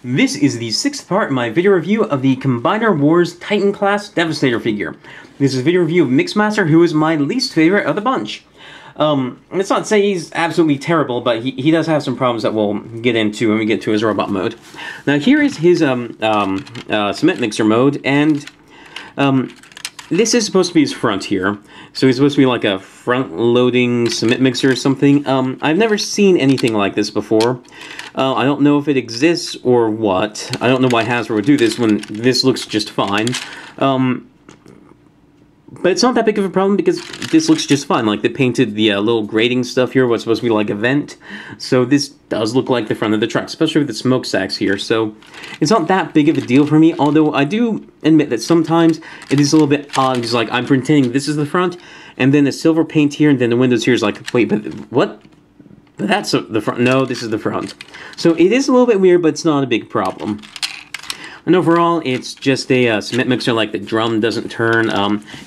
This is the 6th part of my video review of the Combiner Wars Titan class Devastator figure. This is a video review of Mixmaster, who is my least favorite of the bunch. It's not to say he's absolutely terrible, but he does have some problems that we'll get into when we get to his robot mode. Now here is his cement mixer mode, and this is supposed to be his front here. So he's supposed to be like a front-loading cement mixer or something. I've never seen anything like this before. I don't know if it exists or what. I don't know why Hasbro would do this when this looks just fine. But it's not that big of a problem because this looks just fine. Like, they painted the little grating stuff here, what's supposed to be like a vent. So this does look like the front of the truck, especially with the smokestacks here. So it's not that big of a deal for me, although I do admit that sometimes it is a little bit odd. Because, like, I'm pretending this is the front, and then the silver paint here, and then the windows here is like, wait, but what? But that's the front. No, this is the front. So it is a little bit weird, but it's not a big problem. And overall, it's just a cement mixer. Like, the drum doesn't turn.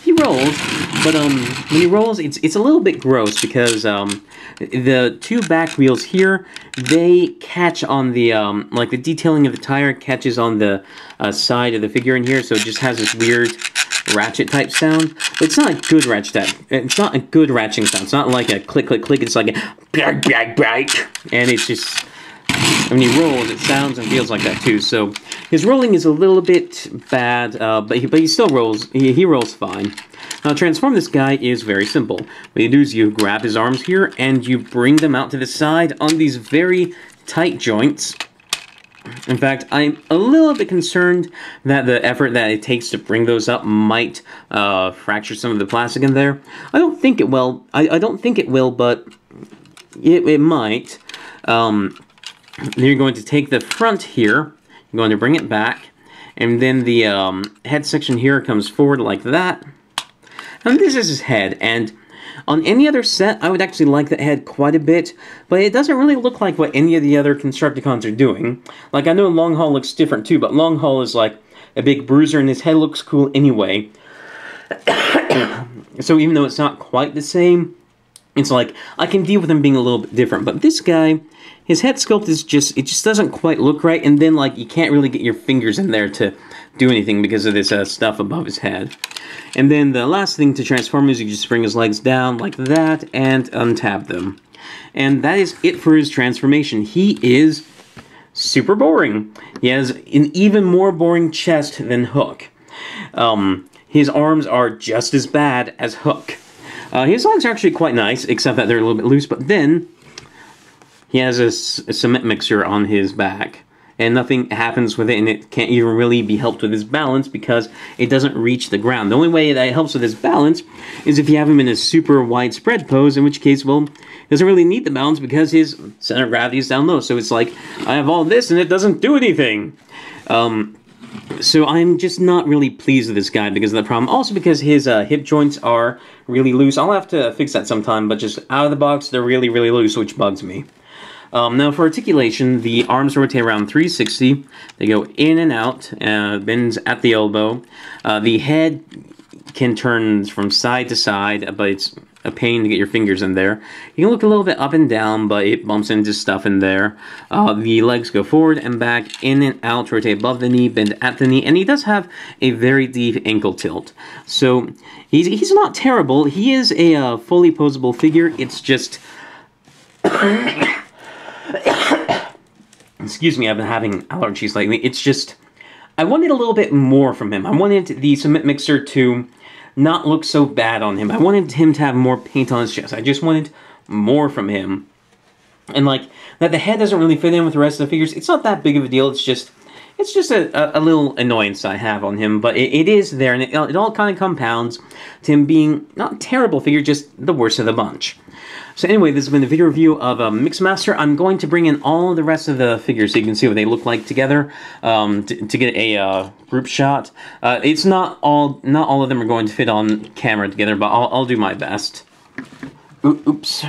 He rolls, but when he rolls, it's a little bit gross because the two back wheels here, they catch on the like the detailing of the tire catches on the side of the figure in here, so it just has this weird ratchet type sound. But it's not a good ratchet. It's not a good ratcheting sound. It's not like a click click click. It's like a blag blag blag, and it's just. When he rolls, it sounds and feels like that too. So his rolling is a little bit bad, but he still rolls. He rolls fine. Now, to transform this guy is very simple. What you do is you grab his arms here and you bring them out to the side on these very tight joints. In fact, I'm a little bit concerned that the effort that it takes to bring those up might fracture some of the plastic in there. I don't think it will. I don't think it will, but it might. Then you're going to take the front here, you're going to bring it back, and then the head section here comes forward like that. And this is his head, and on any other set, I would actually like that head quite a bit, but it doesn't really look like what any of the other Constructicons are doing. Like, I know Long Haul looks different too, but Long Haul is like a big bruiser, and his head looks cool anyway. So even though it's not quite the same, it's like, I can deal with him being a little bit different, but this guy, his head sculpt is just, it just doesn't quite look right, and then, like, you can't really get your fingers in there to do anything because of this stuff above his head. And then the last thing to transform is you just bring his legs down like that and untab them. And that is it for his transformation. He is super boring. He has an even more boring chest than Hook. His arms are just as bad as Hook. His legs are actually quite nice, except that they're a little bit loose, but then he has a cement mixer on his back, and nothing happens with it, and it can't even really be helped with his balance because it doesn't reach the ground. The only way that it helps with his balance is if you have him in a super widespread pose, in which case, well, he doesn't really need the balance because his center of gravity is down low. So it's like, I have all this and it doesn't do anything. So I'm just not really pleased with this guy because of the problem. Also because his hip joints are really loose. I'll have to fix that sometime, but just out of the box, they're really, really loose, which bugs me. Now, for articulation, the arms rotate around 360. They go in and out, bends at the elbow. The head can turn from side to side, but it's a pain to get your fingers in there. You can look a little bit up and down, but it bumps into stuff in there. The legs go forward and back, in and out, rotate above the knee, bend at the knee, and he does have a very deep ankle tilt. So, he's not terrible. He is a fully posable figure. It's just... Excuse me, I've been having allergies lately. It's just, I wanted a little bit more from him. I wanted the cement mixer to not look so bad on him. I wanted him to have more paint on his chest. I just wanted more from him. And like, that the head doesn't really fit in with the rest of the figures. It's not that big of a deal. It's just a little annoyance I have on him. But it is there, and it all kind of compounds to him being not a terrible figure, just the worst of the bunch. So anyway, this has been a video review of Mixmaster. I'm going to bring in all of the rest of the figures so you can see what they look like together to get a group shot. It's not all of them are going to fit on camera together, but I'll do my best. Oops.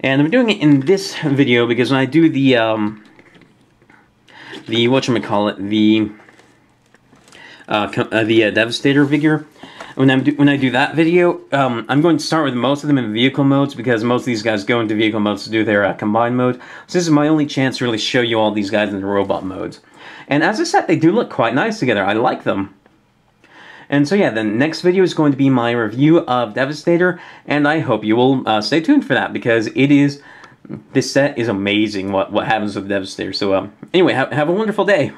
And I'm doing it in this video because when I do the whatchamacallit, the Devastator figure, when I do that video, I'm going to start with most of them in vehicle modes, because most of these guys go into vehicle modes to do their combined mode. So this is my only chance to really show you all these guys in the robot modes. And as I said, they do look quite nice together. I like them. And so yeah, the next video is going to be my review of Devastator, and I hope you will stay tuned for that, because this set is amazing what happens with Devastator. So anyway, have a wonderful day.